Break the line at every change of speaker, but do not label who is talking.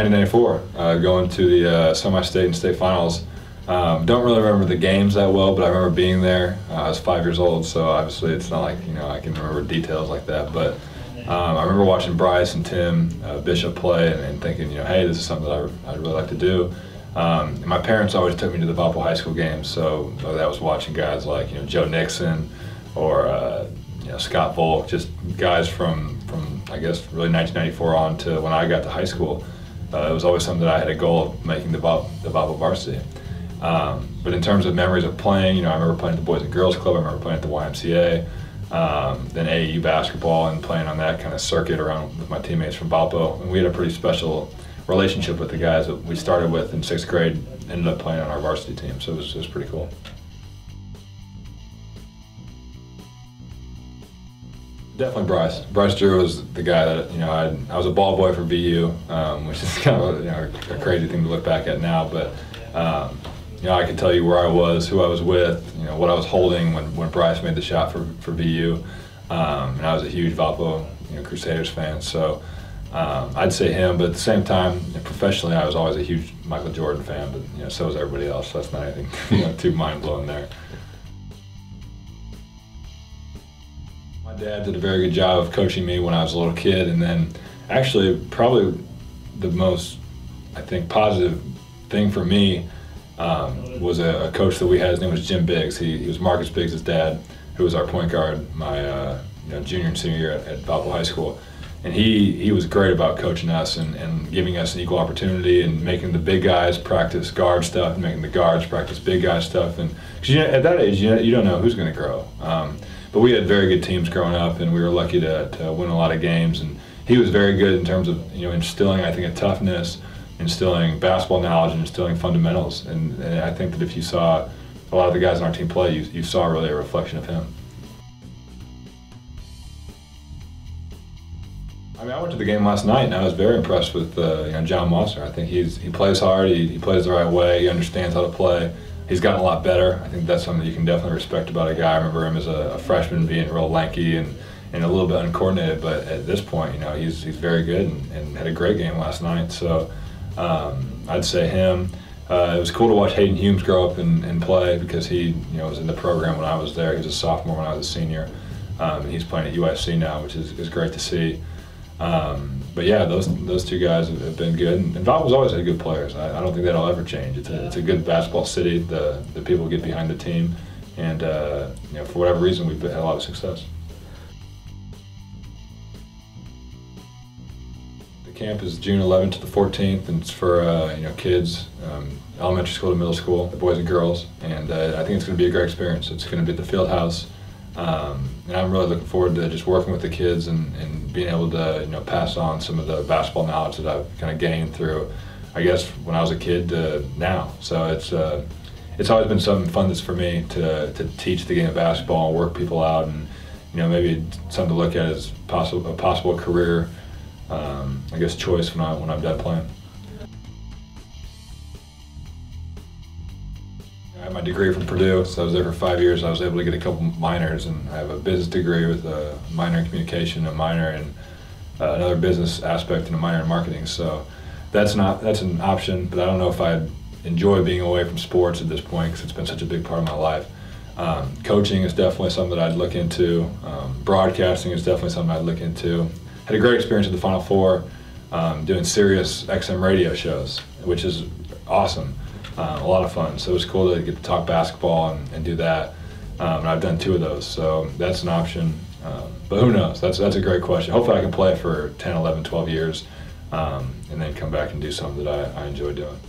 1994, going to the semi-state and state finals. Don't really remember the games that well, but I remember being there. I was 5 years old, so obviously it's not like I can remember details like that. But I remember watching Bryce and Tim Bishop play and thinking, hey, this is something that I'd really like to do. And my parents always took me to the Valpo high school games, so that was watching guys like Joe Nixon or Scott Volk, just guys from I guess really 1994 on to when I got to high school. It was always something that I had a goal of making the Valpo varsity. But in terms of memories of playing, I remember playing at the Boys and Girls Club, I remember playing at the YMCA, then AAU basketball and playing on that kind of circuit around with my teammates from Valpo. And we had a pretty special relationship with the guys that we started with in 6th grade, ended up playing on our varsity team, so it was pretty cool. Definitely Bryce. Bryce Drew was the guy that, I was a ball boy for VU, which is kind of a crazy thing to look back at now, but I can tell you where I was, who I was with, what I was holding when Bryce made the shot for VU, and I was a huge Valpo Crusaders fan, so I'd say him, but at the same time, professionally, I was always a huge Michael Jordan fan, but so was everybody else, so that's not anything too mind-blowing there. My dad did a very good job of coaching me when I was a little kid, and then actually probably the most, I think, positive thing for me was a coach that we had. His name was Jim Biggs. He was Marcus Biggs' dad, who was our point guard my junior and senior year at Valpo High School. And he was great about coaching us and giving us an equal opportunity and making the big guys practice guard stuff and making the guards practice big guy stuff. And because at that age, you don't know who's going to grow. But we had very good teams growing up, and we were lucky to win a lot of games. And he was very good in terms of instilling, I think, a toughness, instilling basketball knowledge, and instilling fundamentals. And I think that if you saw a lot of the guys on our team play, you saw really a reflection of him. I went to the game last night, and I was very impressed with John Mosser. I think he plays hard, he plays the right way, he understands how to play. He's gotten a lot better. I think that's something you can definitely respect about a guy. I remember him as a freshman being real lanky and a little bit uncoordinated, but at this point, he's very good and had a great game last night. So I'd say him. It was cool to watch Hayden Humes grow up and play because he was in the program when I was there. He was a sophomore when I was a senior. And he's playing at UIC now, which is great to see. But yeah, those two guys have been good, and Valpo's always had good players. I don't think that'll ever change. It's a good basketball city. The people get behind the team, and for whatever reason, we've had a lot of success. The camp is June 11th to the 14th, and it's for kids, elementary school to middle school, the boys and girls, and I think it's going to be a great experience. It's going to be at the field house. And I'm really looking forward to just working with the kids and being able to pass on some of the basketball knowledge that I've kind of gained through, I guess, when I was a kid to now. So it's always been something fun for me to teach the game of basketball and work people out, and maybe something to look at as a possible career I guess choice when I'm done playing. I have my degree from Purdue, so I was there for 5 years. I was able to get a couple minors, and I have a business degree with a minor in communication, a minor in another business aspect, and a minor in marketing. So that's an option, but I don't know if I'd enjoy being away from sports at this point because it's been such a big part of my life. Coaching is definitely something that I'd look into. Broadcasting is definitely something I'd look into. Had a great experience at the Final Four doing Sirius XM radio shows, which is awesome. A lot of fun. So it was cool to get to talk basketball and do that. And I've done 2 of those, so that's an option. But who knows? That's a great question. Hopefully I can play for 10, 11, 12 years and then come back and do something that I enjoy doing.